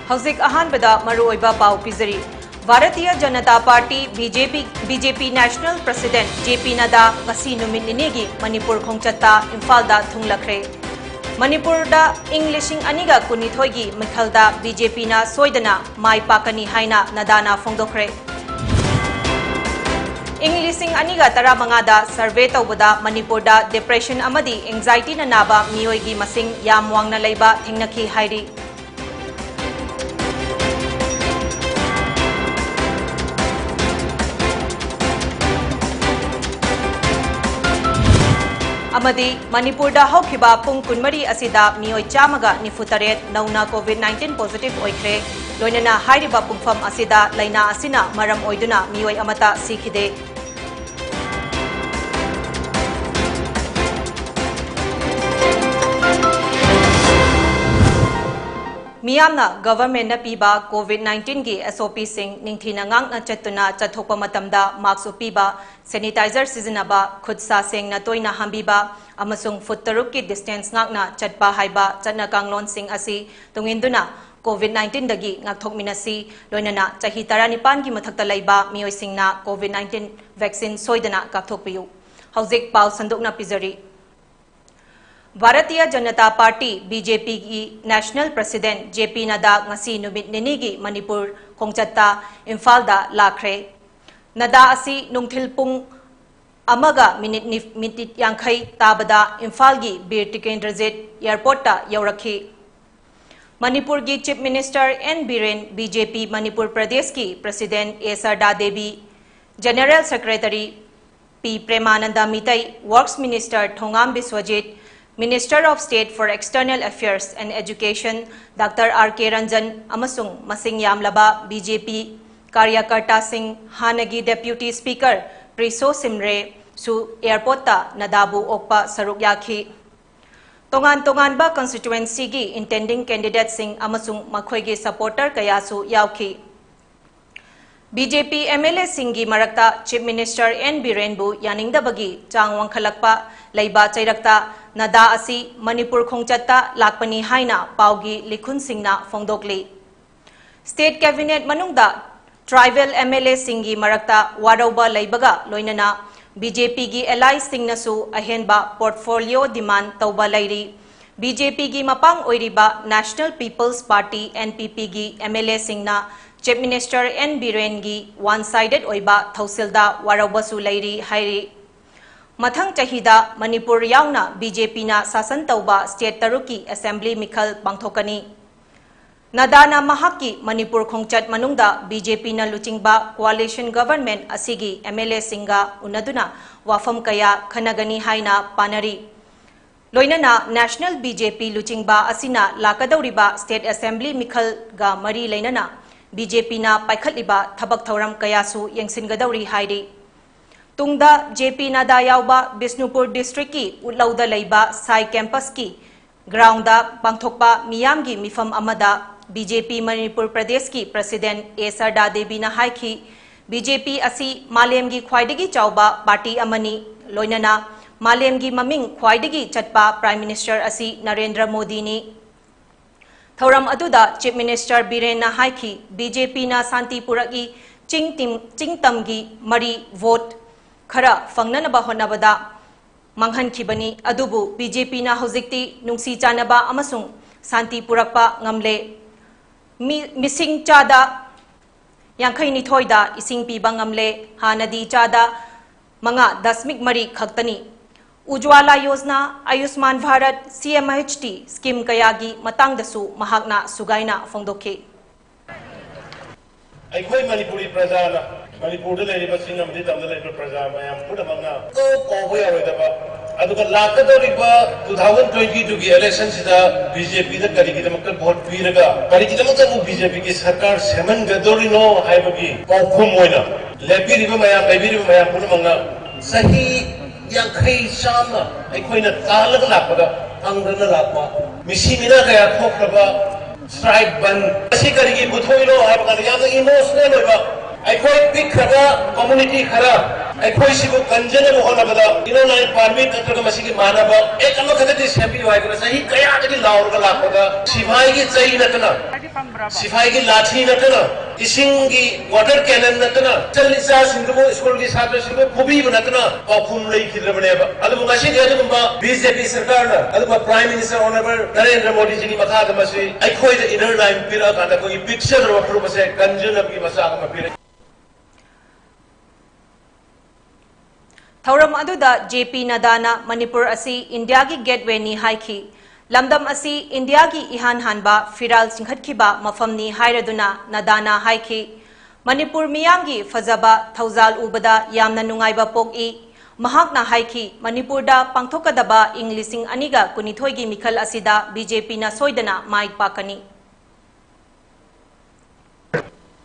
हौजिक अहानबदा मरुओइबा पाउ पिजरी Bharatiya Janata party BJP national president JP Nadda ngasi numit ninigi Manipur khongchatta Imphal-da thunglakre Manipur-da ing lishing aniga kunithoi gi mikhalda BJP na soidana mai pakani haina Nadda-na phongdokre ing lishing aniga taramanga-da survey tawbada Manipur-da depression amadi anxiety na naba miyoi gi masing yam wangna leiba thingnakhi hairi Amadi Manipur-da hokhiba pung kunmari asida miyoi chamaga nifutaret nauna COVID-19 positive oikre loinana hairiba pungfam asida laina asina maram oiduna miyoi amata sikhide Miyamna government na piba COVID-19 gi SOP sing ningthina ngang na chatuna chathokpa matamda mask upiba sanitizer sizinaba khud sa seng na toina hambiba amasung foot taruk ki distance ngakna chatpa haiba chatna kanglon sing asi tunginduna COVID-19 dagi ngakthokminasi loinana chahi 19 gi mathakta laiba miyoi singna COVID-19 vaccine soidana kakthokpiyu hauzik pau sandokna pizari Bharatiya Janata party BJP की national president JP Nadda ngasi numit ninigi Manipur khongchatta Imphal-da lakre Nadda asi nungthil pung amaga minute yankhai tabada Imphal gi Bir Tikendrajit airport ta yaurakhi Manipur gi chief minister N Biren BJP Manipur Pradesh ki president Sarda Devi general secretary P Premananda Mitai works minister Thongam Biswajit Minister of State for External Affairs and Education Dr. R.K. Ranjan amasung masing yamlaba BJP Karyakarta Singh Hanagi Deputy Speaker Priso Simre su airport ta Nadabu okpa saruk yakhi tongan ba constituency gi intending candidate sing amasung makhoi gi supporter kaya su yauki BJP MLA Singhi Marakta Chief Minister N Biren bu yaningdabagi changwang khalakpa leiba chairakta Nadda asi Manipur khongchatta lakpani haina paugi likhun singna phongdokli State Cabinet manungda Tribal MLA Singhi Marakta warauba leibaga loinana BJP gi allies singnasu ahenba portfolio demand tauba lairi BJP gi mapang oiriba National People's Party NPP gi MLA singna Chief Minister N Biren gi one-sided oiba thausilda waraubasu lairi hairi Mathang chahida Manipur yauna BJP na sasan tauba state taruki assembly mikhal pangthokani Nadda na mahaki Manipur khongchat manungda BJP na luchingba coalition government asigi MLA singa unaduna wafam kaya khanagani haina panari loinana national BJP luchingba asina lakadauriba state assembly mikhal ga mari leinana BJP na paikhatliba thabak thauram kayasu yengsingadawri hairi Tungda JP Nadda yauba Bisnupur district ki utlauda leiba Sai campus ki ground da pangthokpa miyam gi mifam amada BJP Manipur Pradesh ki president Sarda Devi na haiki BJP asi malem gi khwaidagi chauba party amani loinana malem gi maming khwaidagi chatpa prime minister asi Narendra Modi ni Thauram aduda chief minister Biren na haiki BJP na Santipuragi chingtam gi mari vote khara fangnanaba honabada manghankibani adubu BJP na hojikti nungsi chanaba amasung santi purakpa ngamle missing chada yankhai ni thoida ising piba ngamle hanadi chada manga dasmik mari khaktani Ujwala Yojana Ayushman Bharat CMHT scheme kayagi matangdasu mahakna sugaina phongdokhi Aikhoi Manipuri Prajana Manipur le riba singam di tamda le praja mayam pudamanga ko hoya roidaba aduga lakadoriba 2022 gi election sida BJP da kari gidamakta vote piraga kari gidamakta mu BJP ki sarkar seman gadori no haibagi paukhum moina lebiriba mayam pudamanga sahi yankhai shama aikhoina talaga lakpada angrana lakpa misimina kaya thokraba strike ban asi kari gi buthoino haibagani yamna emotional hoiba Aikoi big khara community khara aikoi sibu kanjana ho na bada ino nai parmi tantra masigi manaba ek amma khadati sepi वाइदना सही कया के लाउर का लापदा सिपाही की चई नतना सिपाही की लाठी नतना इसिंग की वाटर कैनन नतना चलिसा सिंगो स्कूल की छात्र सिंगो खुबी नतना पाखुम लई खिद्रबने अदु ngasi de adu BJP सरकार ना अदु prime minister honourable Narendra Modi ji की मखा द मसी अखोय द इनर लाइन पिरा का द कोई पिक्चर रो प्रो बसे कंजन की मसा का पिरा थौरम अदुदा JP नदाना मणिपुर असी इंडिया की गेटवे नि हाइखी लमदम असी इंडिया की इहान हानबा फिराल सिंहटखिबा मफमनी हाइरदुना नदाना हाइखी मणिपुर मियामगी फजबा थौजाल उबदा यामना नुंगाइबा पोकई महाकना हाइखी मणिपुरदा पांथोकदबा इंग लिसिंग अनिगा कुनिथोयगी मिखल असिदा BJP ना सोइदना माइक पाकनी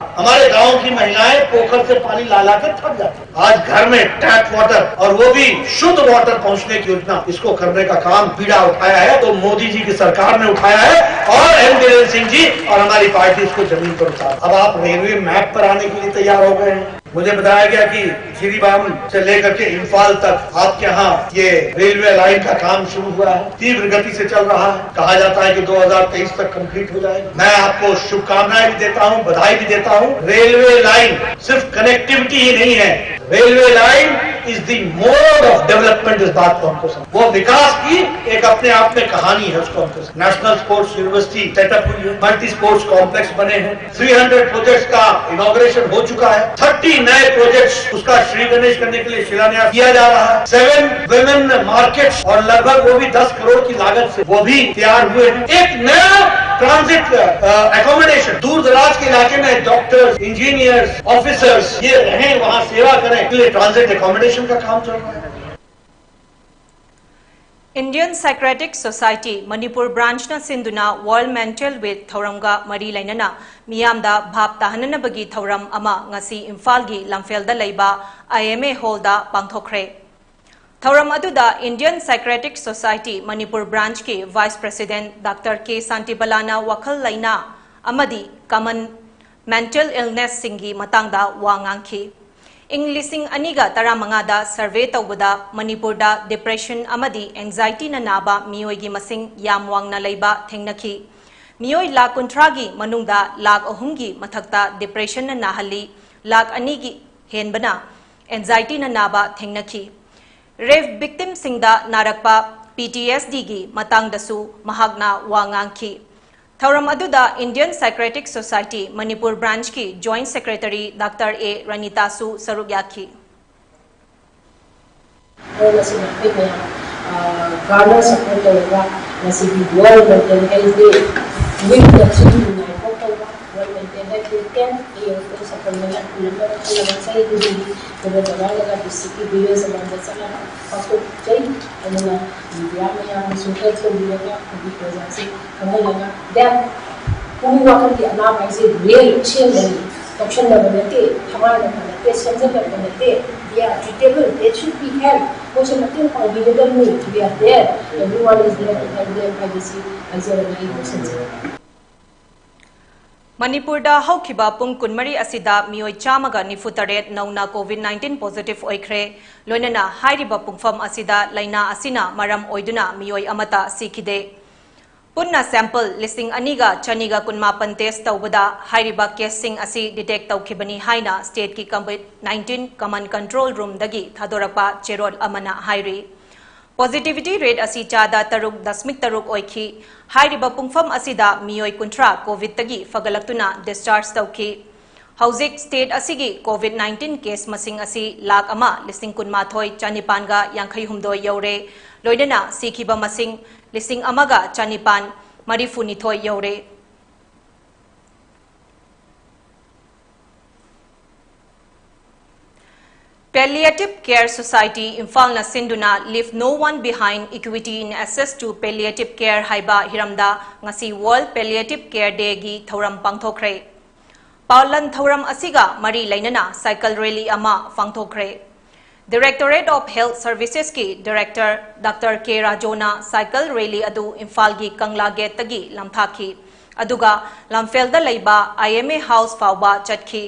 हमारे गांव की महिलाएं पोखर से पानी ला के थक जाती। आज घर में टैप वाटर और वो भी शुद्ध वाटर पहुंचने की योजना, इसको करने का काम पीड़ा उठाया है तो मोदी जी की सरकार ने उठाया है और एन बीरेन सिंह जी और हमारी पार्टी इसको जमीन पर उतार। अब आप रेलवे मैप पर आने के लिए तैयार हो गए हैं। मुझे बताया गया कि श्रीबाम से लेकर के इम्फाल तक आपके यहाँ ये रेलवे लाइन का काम शुरू हुआ है, तीव्र गति से चल रहा है। कहा जाता है कि 2023 तक कंप्लीट हो जाएगा। मैं आपको शुभकामनाएं भी देता हूँ, बधाई भी देता हूँ। रेलवे लाइन सिर्फ कनेक्टिविटी ही नहीं है, railway line is the mode of development. इस बात को हमको समझ, वो विकास की एक अपने आप में कहानी है, उसको हमको समझ। नेशनल स्पोर्ट्स यूनिवर्सिटी सेटअप हुई है, मल्टी स्पोर्ट्स कॉम्प्लेक्स बने हैं, 300 प्रोजेक्ट्स का इनॉग्रेशन हो चुका है, 30 नए प्रोजेक्ट्स उसका श्री गणेश करने के लिए शिलान्यास किया जा रहा है, 7 विमेन मार्केट्स और लगभग वो भी 10 करोड़ की लागत से वो भी तैयार हुए हैं। एक नया ट्रांजिट एकोमोडेशन, दूर दराज के इलाके में डॉक्टर्स, इंजीनियर्स, ऑफिसर्स ये रहें, वहां सेवा करें, के लिए ट्रांजिट एकोमोडेशन का काम चल रहा है। Indian psychiatric society Manipur branch ना सिंधुना वर्ल्ड मेंटल वेल्थ थौरमगा मरी लैनना मियामदा भाप ताहननबगी थौरम अमा ngasi इम्फाल गी लमफेलदा लैबा IMA हॉलदा पांथोखरे। थौरम अदुदा Indian psychiatric society Manipur branch के वाइस प्रेसिडेंट डॉक्टर के सांतिबलाना वखल लैना अमदी कॉमन मेंटल इलनेस सिंगी मतंगदा वांगांखी। इंग लिसिंग अनिगा तरामंगादा सर्वे तौबदा मणिपुरदा डिप्रेशन अमदी एंजाइटी ना नाबा मियोई मसिंग याम वांगना लैबा थेंगनखी। मियोई लाख 50 गी मनुंगदा लाख 3 गी मथक्ता डिप्रेशन ना नाहली, लाख 2 गी हेनबना एंजाइटी ना नाबा थेंगनखी। रेव विक्टिम सिंगदा नारकपा PTSD गी मतंगदसु महागना वांगांखी। थौरम अदुदा Indian psychiatric society Manipur branch की जॉइंट सेक्रेटरी डॉक्टर A रनितासु सरुक याखी। मणिपुरदा हौखिबा पुंग कुनमरी असिदा मियोई चामगा निफुतरेट नौना COVID-19 पॉजिटिव ओइख्रे लोइनना हाइरिबा पुंगफम असिदा लैना असिना मरम ओइदुना मियोई अमता सिखिदे। पुन्ना सैंपल लिसिंग अनिगा चनिगा कुनमापन टेस्ट तौबदा हाइरिबा केसिंग असी डिटेक्ट तौखिबनी हाइना स्टेट की COVID-19 कमन कंट्रोल रूम दगी थादोरपा चेरोल अमना हाइरी। पॉजिटिविटी रेट असी चादा 3.3 ओइखी। हाइरिबा पुंगफम असिदा मियोई 30 कोविड तगी फगलक्तुना डिस्चार्ज तौखी। हौजिक स्टेट असिगी COVID-19 केस मसिंग असी lakh 1,12,950 you're. लोइनना सिखिबा मसिंग 1,950 you're. Palliative Care Society Imphal na sinduna leave no one behind equity in access to palliative care haiba hiramda ngasi World Palliative Care Day gi thoram pangthokre. Paulan thoram asiga mari lainana cycle rally ama pangthokre. Directorate of Health Services ki Director Dr. K. Rajona cycle rally adu Imphal gi Kangla Gate tagi lamthaki. Aduga lamfelda laiba IMA House fauba chatkhi.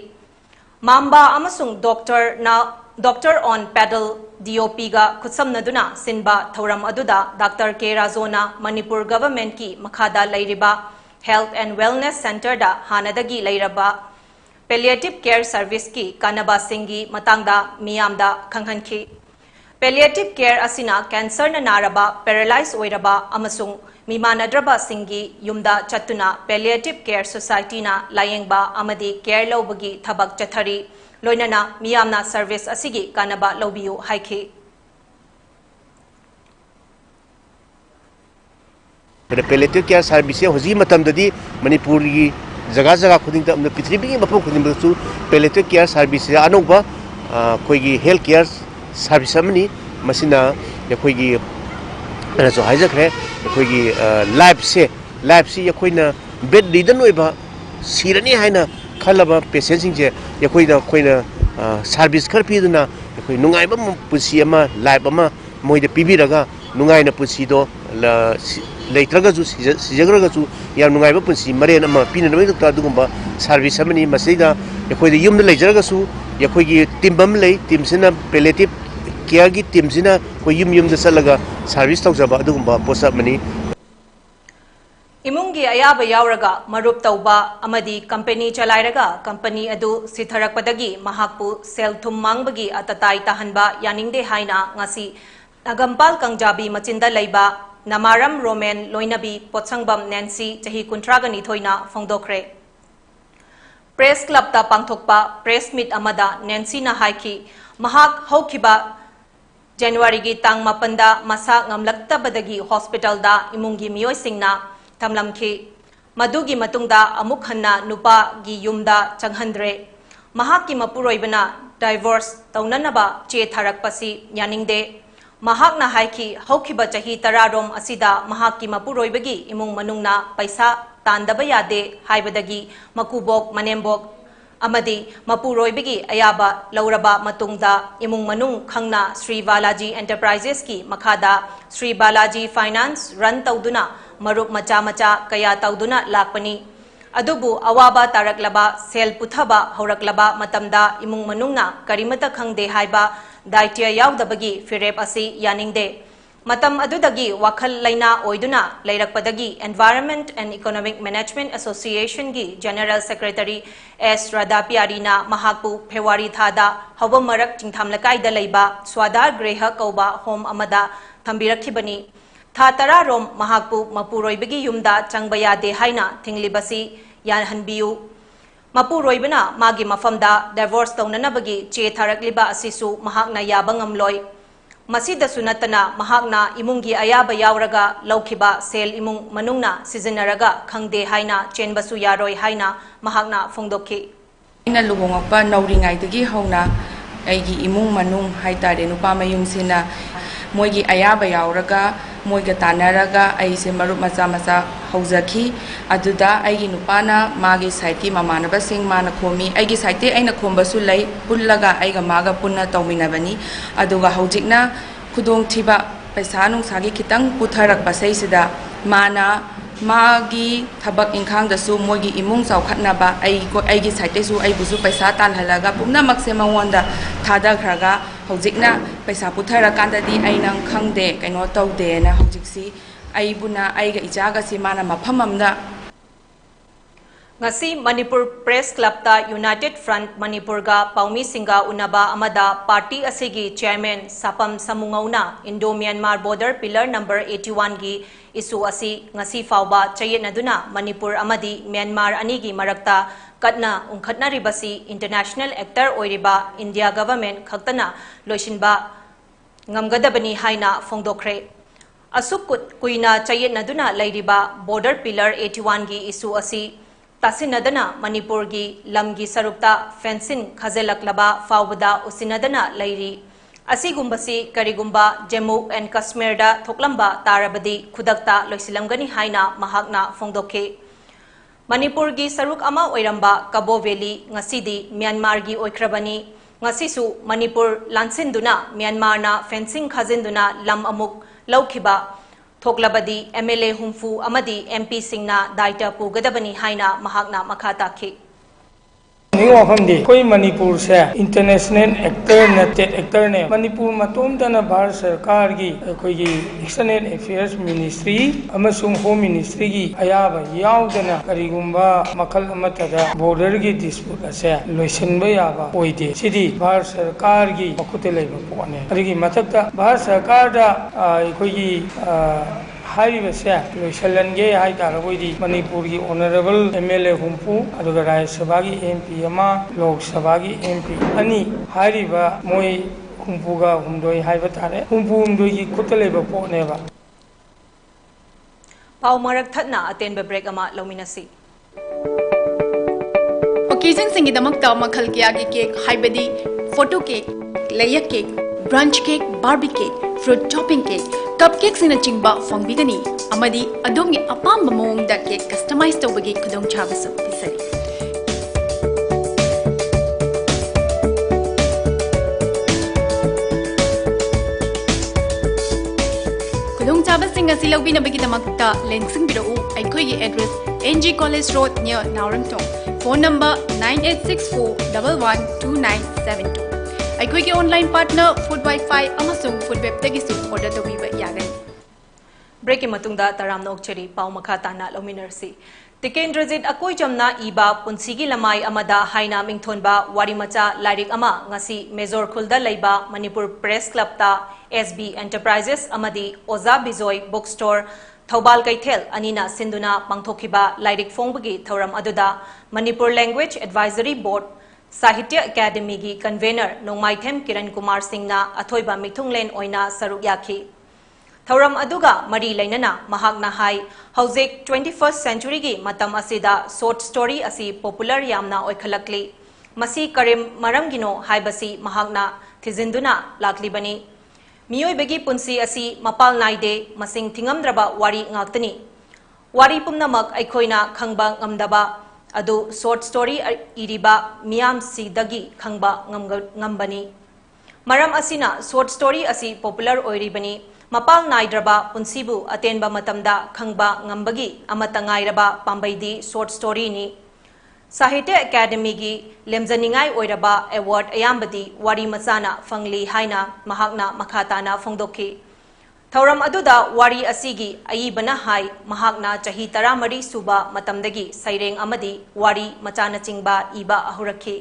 Mamba amasung doctor na Doctor on Pedal DOP ga khutsamnaduna sinba thoram aduda Dr. K. Razona Manipur government ki makhada lairiba Health and Wellness Center da hanadagi lairaba Palliative Care Service ki kanaba singi matangda miyamda khanghanki Palliative Care asina cancer na naraba paralyzed oiraba amasung mimanadraba singi yumda chatuna Palliative Care Society na layengba amadi care lobagi thabak chathari loinana miyamna service asigi kanaba lobiyu haiki Palliative care service hoji matamdadi Manipur gi jaga jaga khuding da prithvi gi mapam khuding su palliative care service anoba koi gi health care service amani masina yakoi gi ana so haijakre yakoi gi life se yakoina bed ridden oiba sirani haina khalaba patient sing je yakoina koina service khar piduna yakoi nungai ba pusi ama life ama moide pibiraga nungai na pusi do leitraga ju sijagraga ju ya nungai ba pusi mare na ma pina na ta dugumba service amani masida yakoi de yum leijaraga su yakoi gi timbam lei timsina palliative care gi timsina ko yum da salaga service tawjaba dugumba posa mani Imungi ayaba yauraga marup tauba amadi company chalairaga company adu sitharakpadagi mahakpu sel thum mangbagi atatai tahanba yaningde haina ngasi nagampal kangjabi machinda leiba namaram roman loinabi potsangbam Nancy chahi kuntragani thoina phongdokre Press Club ta pangthokpa press meet amada Nancy na haiki mahak haukiba January gi tang mapanda masa ngamlaktabadagi hospital da imungi miyoi singna tamlamki madugi matungda amuk hanna nupa gi yumda changhandre mahakki mapuroibana divorce taunanaba che tharakpasi yaningde mahakna haiki haukiba chahi tararom asida mahakki mapuroibagi imung manungna paisa tandaba yade haibadagi makubok manembok amadi mapuroibagi ayaba lauraba matungda imung manung khangna Sri Balaji Enterprises ki makhada Sri Balaji Finance run tauduna marup macha kaya tauduna lakpani adubu awaba taraklaba sel puthaba horaklaba matamda imung manungna karimata khangde haiba daitya yaudabagi firep asi yaningde matam adudagi wakhal laina oiduna leirakpadagi Environment and Economic Management Association gi General Secretary S. Radhapiarina mahakpu February thada hawam marak chingthamlakai da leiba swadar greha kauba home amada thambirakibani Thatara rom mahakpu mapuroibagi yumda changbaya de haina thinglibasi yanhanbiu mapuroibana magi mafamda divorce taunanabagi che tharakliba asisu mahakna yabangamloi masida sunatana mahakna imungi ayaba yauraga laukiba sel imung manungna sizinaraga khangde haina chenbasu yaroi haina mahakna phongdokki ina lugongakpa nauringaidagi hauna aigi imung manung haitare nupa mayumsina moigi ayaba yauraga moiga tanaraga aise marup macha hauzaki aduda aigi nupana magi saiti mamanaba sing mana khomi aigi saiti aina khombasu lei pullaga aiga maga punna tawminabani aduga haujikna khudong thiba paisa nung sagi kitang putharak pasaisida mana magi thabak ingkhang da su moigi imung chaukhatnaba aigi saite su aibusu paisa talhalaga pumna makse mawonda thada khraga haujikna paisa puthara kandadi ainang khangde kaino tawde na haujiksi aibuna aiga ijaga si mana maphamamda ngasi Manipur Press Club ta United Front Manipur ga paumi singa unaba amada party asigi chairman Sapam Samungauna Indo Myanmar border pillar number 81 gi isu asi ngasi fauba chayetnaduna Manipur amadi Myanmar anigi marakta katna ungkhatna ribasi international actor oiriba India government khaktana loishinba ngamgadabani haina phongdokre asuk kuina chayetnaduna lairiba border pillar 81 gi isu asi tasinadana Manipur gi lamgi sarupta fencing khazelaklaba faubada usinadana lairi asigumbasi karigumba Jammu and Kashmir da thoklamba tarabadi khudakta loisilamgani haina mahakna phongdokhe Manipur gi saruk ama oiramba Cabo Valley ngasidi Myanmar gi oikrabani ngasisu Manipur lansinduna Myanmar na fencing khazinduna lam amuk laukhiba Thoklabadi MLA humfu amadi MP singna daita pugadabani haina mahakna makhata ki निवाफमदी कोई मणिपुर से international actor नेटेड actor ने मणिपुर मतोमदना भारत सरकार की कोई external affairs ministry अमसुंग home ministry की अयाबा यावदना करिगुंबा मखल अमतदा border की डिस्प्यूट असे लोइसनबा याबा ओइदे सिदी भारत सरकार की मखुते लेबा पोने अदिगी मथक्ता भारत सरकार दा कोई हाइबसे लोइसलनगे हाइ तारबोइदी मणिपुर की ऑनरेबल एमएलए हुंपू अदुगा राज्य सभा की एमपी अमा लोक सभा की एमपी अनि हाइरिबा मोय हुंपूगा हुंदोय हाइबा तारे हुंपू हुंदोय की खुतलेबा पोनेबा पाउ मरक थतना अतेन ब्रेक अमा लौमिनसी ओकेजन सिंगिदमक्ता मखल कियागी केक हाइबदी photo cake layer cake branch cake Barbie cake fruit topping cake cupcake सिना चिंगबा फंगबिगनी अमदी अदोमगी अपाम मोंगदा केक कस्टमाइज तौबगी खुदोंग चाबसु पिसरी खुदोंग चाबसिंग असि लौबिनबगिदमक्ता लेंसिंग बिरउ अइखोयगी address NG College Road near Naurangtong phone number 9864112972 अखोई ऑनलाइन पार्टनर फूड वाईफाई अमसुंग फूड वेब तगिसु ऑर्डर तौबीबा यागनी ब्रेक की मतुंगदा तराम नोकचरी पाउ मखा ताना लौमिनरसी तिकेंद्रजित अकोई जमना इबा पुंसीगी लमाई अमदा हाइना मिंगथोनबा वारी मचा लाइरिक अमा ngasi मेजोर खुलदा लैबा मणिपुर प्रेस क्लब ता SB एंटरप्राइजेस अमदी ओजा बिजोय बुक स्टोर थौबाल कैथेल अनिना सिंधुना पांथोखिबा लाइरिक फोंबगी थौरम अदुदा Manipur language advisory board Sahitya Akademi की कन्वेनर नोंमाइथेम किरण कुमार सिंह अथोइबा मिथुंगलेन ओइना सरुक याखी थौरम अदुगा मरी लैनना महाकना हाई हौजिक 21st सेंचुरी की मतम असिदा शॉर्ट स्टोरी असि पॉपुलर यामना ओइखलकली मसी करिम मरमगिनो हाइबसी महाकना थिजिंदुना लाखलिबनी मियोइबगी पुंसी असि मपाल नाइदे मसिंग थिंगमद्रबा वारी ngaktani वारी पुमनमक अइखोइना खंगबा ngamdaba अदु शॉर्ट स्टोरी इरिबा मियाम सिदगी खंगबा ngambani मरम असिना शॉर्ट स्टोरी असि पॉपुलर ओइरिबनी मपाल नाइद्रबा पुंसीबु अतेनबा मतमदा खंगबा ngambagi amata ngairaba pambaidi short story नि साहित्य अकादमी की लेमजनिंगाई ओइरबा अवार्ड अयामबदी वारी मचाना फंगली हाइना महाकना मखाताना फोंदोखी थौरम अदुदा वारी असिगी अयीबना हाई महाकना चही 13 सुबा मतमदगी सैरेंग अमदी वारी मचाना चिंगबा इबा अहुरखी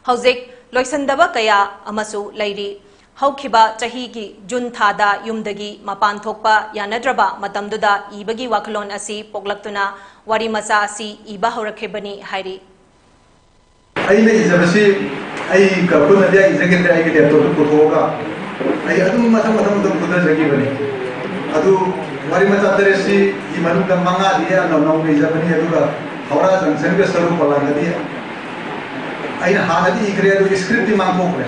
हौजिक लोइसंदबा कया अमसु लैरी हौखिबा चही की जुन थादा युमदगी मपान थोकपा यानद्रबा मतमदुदा इबगी वाखलोन असि पोगलक्तुना वारी मचा असि इबा हौरखेबनी हाइरी अइने इजबसी अइ कपुनदिया इजगेते अइगे लेपटॉप पुथोगा अइ अदुम मथम मथम दम पुदा जगिबनी अदु वारी मचा दरेसी इ मनुदा मंगा दिया नौ इजबनी अदुगा हौरा जंक्शन के सरू पलागदी अइना हानदी इखरे अदु स्क्रिप्ट मांगोखरे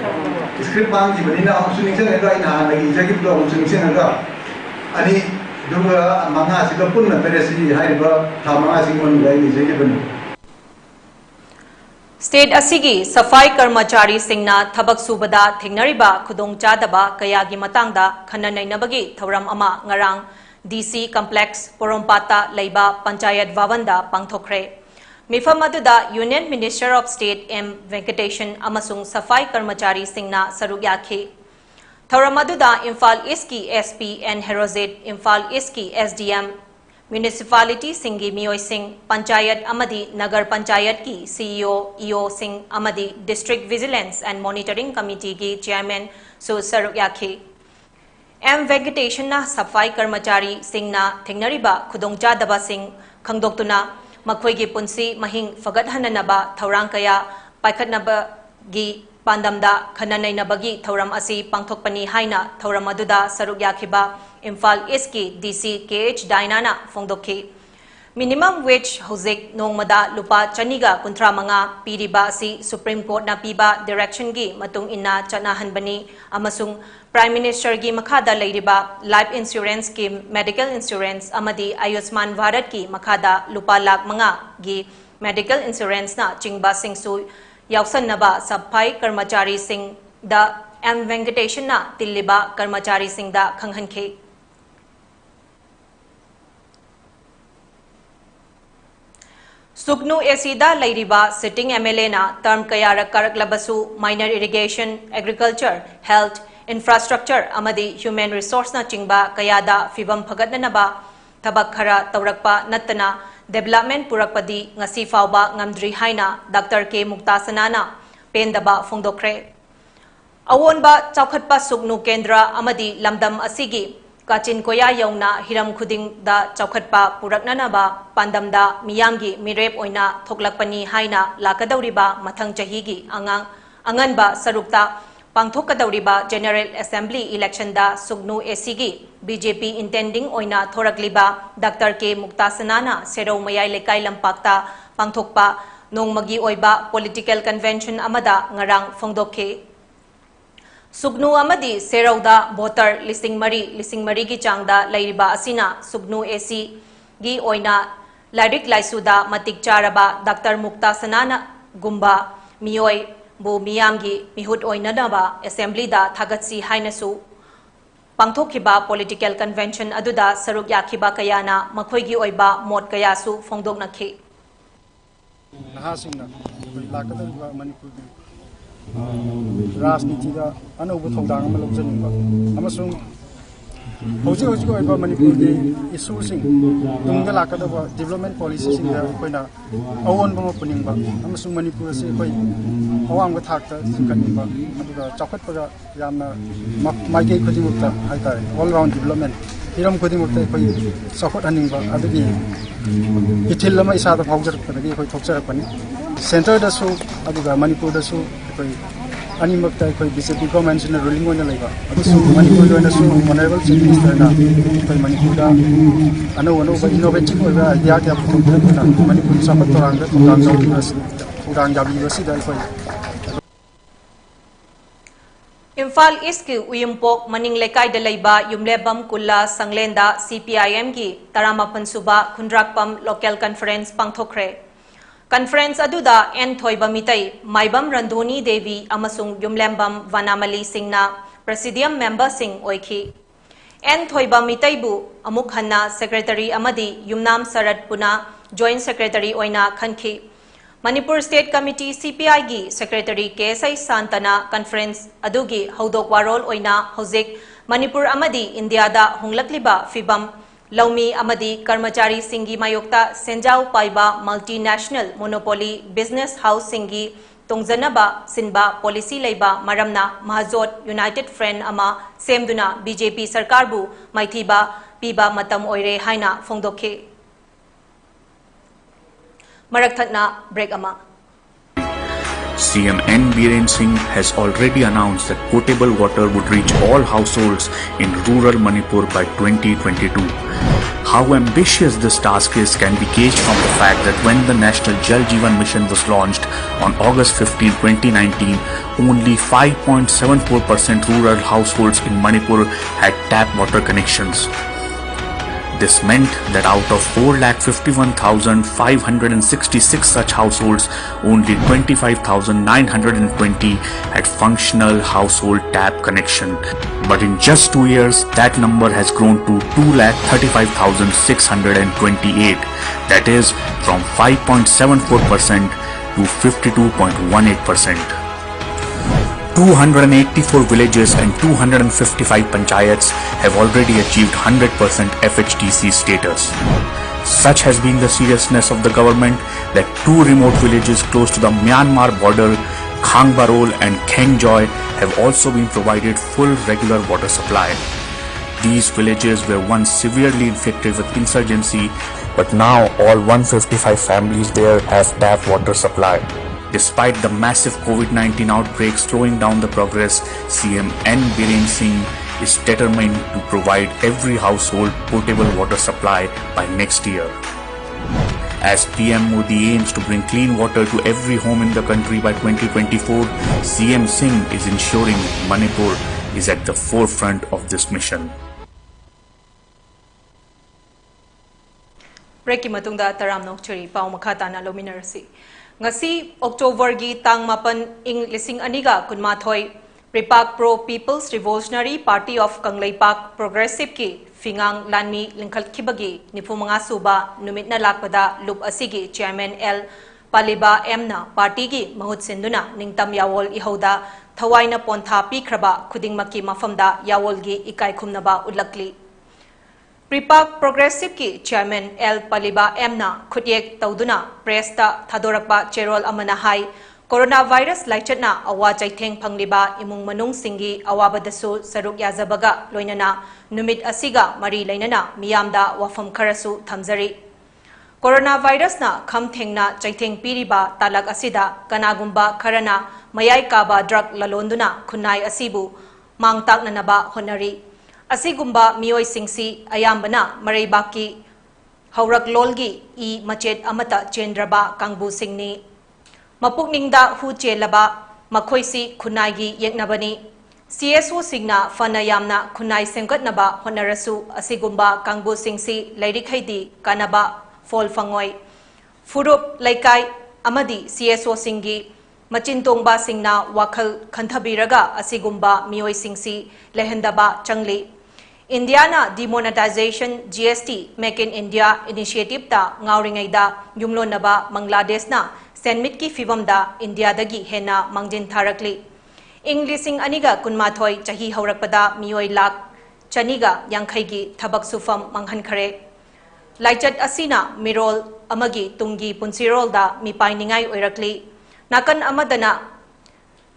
स्क्रिप्ट मांगी बनिना हमसु निंगसेनगा अइना हानगी इजगिबदो हमसु निंगसेनगा अनि दुगा मंगा सिगा पुन्ना दरेसी हाइबा था मंगा सिग मनुदा इजगिबनी स्टेट असिगी सफाई कर्मचारी सिंगना थबक सुबदा थेंगनरिबा खुदोंग चादबा कयागी मतंगदा खन्ना नैनबगी थौरम अमा ngarang DC complex पोरोंपाता लैबा पंचायत वावंदा पांगथोखरे मिफम अदुदा union minister of state M Venkatesan अमसुंग सफाई कर्मचारी सिंगना सरुक याखी थौरम अदुदा इम्फाल ईस्ट की SP N Herojit Imphal east की SDM म्युनिसिपालिटी सिंगी मियोय सिंह पंचायत अमदी नगर पंचायत की CEO EO सिंह अमदी district vigilance and monitoring committee की चेयरमैन सु सरुक याखी M वेंकटेशन सफाई कर्मचारी सिंगना थेंगनरिबा खुदोंगचादबा सिंह खंगदोक्तुना मखोइगी पुंसी महिंग फगतहननबा थौरांग कया पाइखतनबगी पांदमदा खननैनबगी थौरम असि पांगथोकपनी हाइना थौरम अदुदा सरुक याखिबा इम्फाल ईस्ट की DC KH डायनाना फोंदोखी मिनिमम वेज हौजिक नोंगमदा लुपा चनिगा कुंथ्रा मंगा पीरिबा असि सुप्रीम कोर्ट ना पीबा डायरेक्शन की मतुंग इन्ना चनाहनबनी अमसुंग प्राइम मिनिस्टर की मखादा लैरिबा life insurance scheme medical insurance अमदी आयुष्मान भारत की मखादा लुपा लाख मंगा गी मेडिकल इंश्योरेंस ना चिंगबा सिंगसु यावसन्नबा सफाई कर्मचारी सिंह दा M वेंकटेशन ना तिल्लिबा कर्मचारी सिंह दा खंगहनखे Sugnu Esida Lairiba sitting MLA na term kayarak karaklabasu minor irrigation, agriculture, health, infrastructure amadi human resource na chingba kayada fibam phagat na ba tabak khara taurakpa nattana development purakpadi ngasi fawba ngamdri haina Dr. K Muktasana na pendaba fongdokre awonba chaukhatpa Sugnu Kendra amadi lamdam asigi Kachin Koya Yongna Hiram Khuding da Chaukhatpa Puraknanaba Pandamda Miyamgi Mirep Oina Thoklakpani Haina Lakadauriba Mathang Chahigi Anganba Sarukta Pangthokadauriba General Assembly Election da Sugnu Esigi BJP intending Oina Thorakliba Dr. K Muktasanana Serau Mayai Lekai Lampakta Pangthokpa Nongmagi Oiba Political Convention Amada Ngarang Fongdokhe Sugnu amadi Serauda voter listing mari gi changda lairiba asina Sugnu AC gi oina Lairik Laisuda matik charaba Dr. Muktasana gumba miyoi bu miyamgi mihut oina naba assembly da thagatsi hainasu pangthokhiba political convention aduda saruk yakhiba kayana makhoigi oiba mot kayasu fongdoknakhi nahasingna lakadariba Manipur राजनीति का अनौब थौदांग अमा लौजनिंबा अमसुंग हौजी हौजी ओइबा मणिपुर की इशूसिंग तुंगदा लाकदबा development policy सिंग दा कोइना अवोनबा मा पुनिंबा अमसुंग मणिपुर से कोइ अवांगबा थाकता जिंकनिंबा अदुगा चाखतपगा यामना माइके खुदिमुक्ता हाइतारे all round development Hiram खुदिमुक्ता कोइ सपोर्ट हनिंबा अदुगी इथिल लमा इसादा फाउजरपदगी कोइ थोकसरपनि सेंटर दसु अदुगा मणिपुर दसु कोइ अनिमक्ता कोइ बीजेपी गवर्नमेंट ने रूलिंग ओइना लैबा अदुसु मणिपुर ओइनासु ऑनरेबल चीफ मिनिस्टर ना कोइ मणिपुर दा अनो इनोवेटिव ओइबा आइडिया क्या पुथुना मणिपुर सपत तोरांग थोदांग जाउबस थोदांग जाबिबसि दा कोइ Imphal East ki Uyumpok Maning Lekai da Leiba Yumlebam Kulla Sanglenda CPIM ki Taramapan Suba Khundrakpam Local Conference Pangthokre Conference aduda N Thoiba Mitai Maibam Randhoni Devi amasung Yumlembam Vanamali Singna Presidium Member Sing Oikhi N Thoiba Mitai bu Amuk Hanna Secretary Amadi Yumnam Sarat Puna Joint Secretary Oina Khankhi Manipur State Committee CPI gi Secretary KSI Santana Conference adugi Haudok Warol Oina Hozik Manipur Amadi India da Honglakliba Fibam Laumi Amadi Karmachari Singi Mayokta Senjau Paiba Multinational Monopoly Business House Singi Tongzanaba Sinba Policy Leiba Maramna Mahazot United Friend Ama Semduna BJP Sarkarbu Maithiba Piba Matam Oire Haina Fongdokhe Marakhatna break ama. CM N. Biren Singh has already announced that potable water would reach all households in rural Manipur by 2022. How ambitious this task is can be gauged from the fact that when the National Jal Jeevan Mission was launched on August 15, 2019, only 5.74% rural households in Manipur had tap water connections. This meant that out of 4,51,566 such households, only 25,920 had functional household tap connection. But in just 2 years, that number has grown to 2,35,628. That is from 5.74% to 52.18%. 284 villages and 255 panchayats have already achieved 100% FHTC status. Such has been the seriousness of the government that 2 remote villages close to the Myanmar border, Khangbarol and Khengjoy, have also been provided full regular water supply. These villages were once severely infected with insurgency, but now all 155 families there have tap water supply. Despite the massive COVID-19 outbreak slowing down the progress, CM N. Biren Singh is determined to provide every household potable water supply by next year. As PM Modi aims to bring clean water to every home in the country by 2024, CM Singh is ensuring Manipur is at the forefront of this mission. Breaking matungda taram nokchuri pau makhata na lominarsi. Ngasi October gi tang mapan ing lising aniga kunmathoi Pripak Pro People's Revolutionary Party of Kanglaipak Progressive ki Fingang Lanmi Linkhalkibagi Nipumanga Suba Numitna Lakpada Lup Asigi Chairman L Paliba Emna Party gi Mahut Sinduna Ningtam Yawol Ihoda Thawaina Pontha Pikraba Kudingmaki Mafamda Yawol gi Ikai Khumnaba Ulakli Pripak Progressive ki Chairman L Paliba Emna Khudyek Tauduna Presta Thadorakba Cherol Amana Hai Coronavirus Laichatna Awa Chaitheng Phangliba Imung Manung Singi Awabadasu Saruk Yazabaga Loinana Numit Asiga Mari Lainana Miyamda Wafam Karasu Thamzari Coronavirus na Khamthengna Chaitheng Piriba Talak Asida Kanagumba Karana Mayai Kaba Drug Lalonduna Khunai Asibu Mangtak Nanaba Honari Asigumba Mioi Singsi Ayambana Mareibaki Haurak Lolgi I Machet Amata Chendraba Kangbu Singni Mapukningda Hu Chelaba Makhoisi Khunai Yeknabani CSO Singna Fana Yamna Khunai Semgatnaba Honarasu Asigumba Kangbu Singsi Lairikhaidi Kanaba Fol Fangoi Furup Laikai Amadi CSO Singi Machintongba Singna Wakal Kanthabiraga Asigumba Mioi Singsi Lehendaba Changli Indiana Demonetization GST Make in India Initiative ta Ngauringaida Yumlonaba Bangladesh na Senmit ki Fivamda India dagi Hena Mangjin Tharakli Inglising Aniga Kunmathoi Chahi Haurakpada Mioi Lak Chaniga Yankhaigi Thabak Sufam Manghankare Laichat Asina Mirol Amagi Tungi Punsirol da Mipainingai Oirakli Nakan Amadana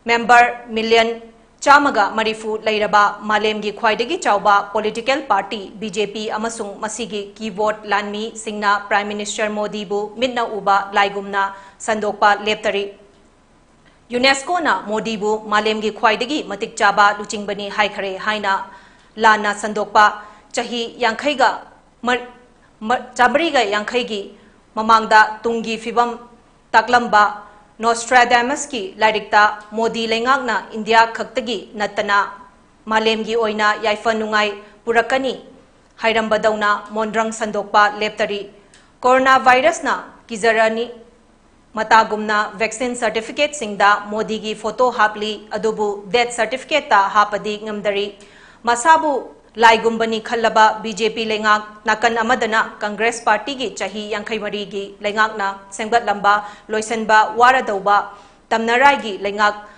Member Million Chamaga Marifu Lairaba Malemgi Khwaidagi Chauba Political Party BJP Amasung Masigi Keyboard Lanmi Singna Prime Minister Modi bu Midna Uba Laigumna Sandokpa Leptari UNESCO na Modi bu Malemgi Khwaidagi Matik Chaba Luchingbani Haikhare Haina Lana Sandokpa Chahi Yankhaiga Chambriga Yankhaigi Mamangda Tungi Fibam Taklamba Nostradamus ki Larikta Modi Lengagna India Khaktagi Natana Malemgi Oina Yaifanungai Purakani Hairambadauna Mondrang Sandokpa Leptari Coronavirus na Kizarani Matagumna Vaccine Certificate Singda Modi gi photo hapli adubu death certificate ta hapadi ngamdari Masabu Laigumbani Khalaba BJP Lengak Nakan Amadana Congress Party gi Chahi Yankhai Mari gi Lengak na Sengbat Lamba Loisenba Waradauba Tamnarai gi Lengak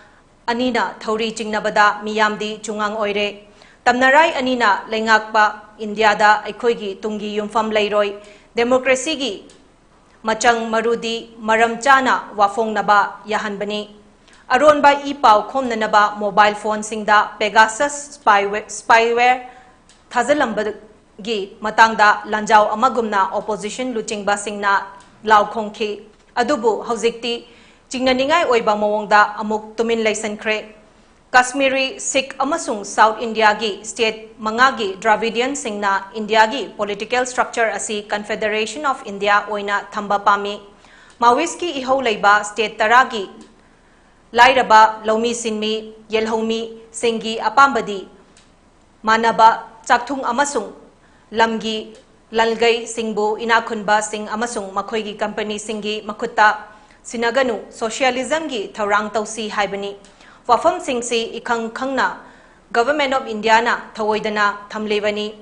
Anina Thauri Chingnabada Miyamdi Chungang Oire Tamnarai Anina Lengak pa India da Aikoi gi Tungi Yumfam Leiroi Democracy gi Machang Marudi Maramchana Wafong Naba Yahanbani Aronba Ipau Khomnanaba Mobile Phone Singda Pegasus Spyware Thazalambagi Matangda Lanjau Amagumna Opposition Luchingba Singna Lau Khongki Adubu Hauzikti Chingnaningai Oiba Mawongda Amuk Tumin Laisankre Kashmiri Sikh Amasung South India gi State Mangagi Dravidian Singna India gi Political Structure Asi Confederation of India Oina Thamba Pami Maoiski Ihau Leiba State Taragi Lairaba Lomi Sinmi Yelhomi Singi Apambadi Manaba Chakthung Amasung Lamgi Lalgai Singbu Inakunba Sing Amasung Makhoigi Company Singi Makutta Sinaganu Socialism gi Tharang Tausi Haibani Wafam Singsi Ikang Kangna Government of India na Thawoidana Thamlevani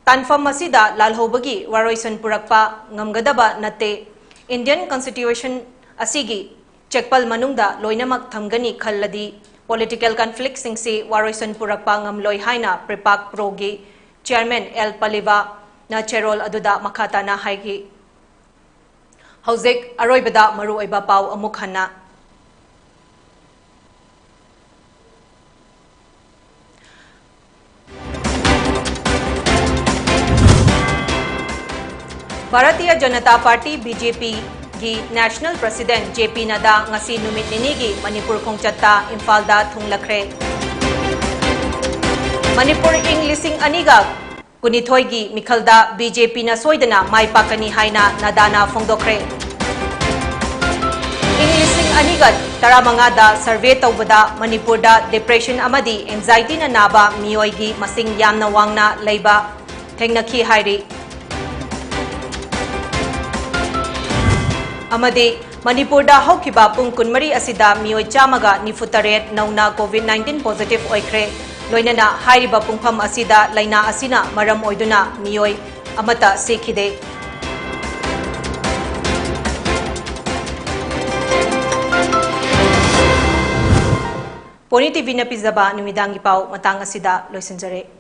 Tanfam Masida Lalhobagi Waroisan Purakpa Ngamgadaba Nate Indian Constitution Asigi Chekpal Manungda Loinamak Thamgani Khalladi Political conflict singsi Waroisan Purakpa Ngamloi Haina Pripak Progi Chairman L Paliba na Cherol Aduda Makata na Haigi Hauzik Aroibada Maru Oiba Pau Amukhana Bharatiya Janata Party BJP gi National President JP Nada ngasi numit nini gi Manipur khongchatta Imphal-da thunglakre Manipur ing lising aniga kunithoi gi mikhalda BJP na soidana maipakani haina nadana phongdokre ing lising aniga taramanga da survey tawbada Manipur da depression amadi anxiety na naba mioi gi masing yamna wangna leiba thengnakhi hairi Amade Manipur da Hokiba Pung Kunmari Asida Mioi Chamaga Nifutaret Nauna COVID-19 positive oikre Loinana hairiba pungpham asida laina asina maram oiduna miyoi amata sekhide. PONYTV na pizaba numidangi pau matang asida loisinjare.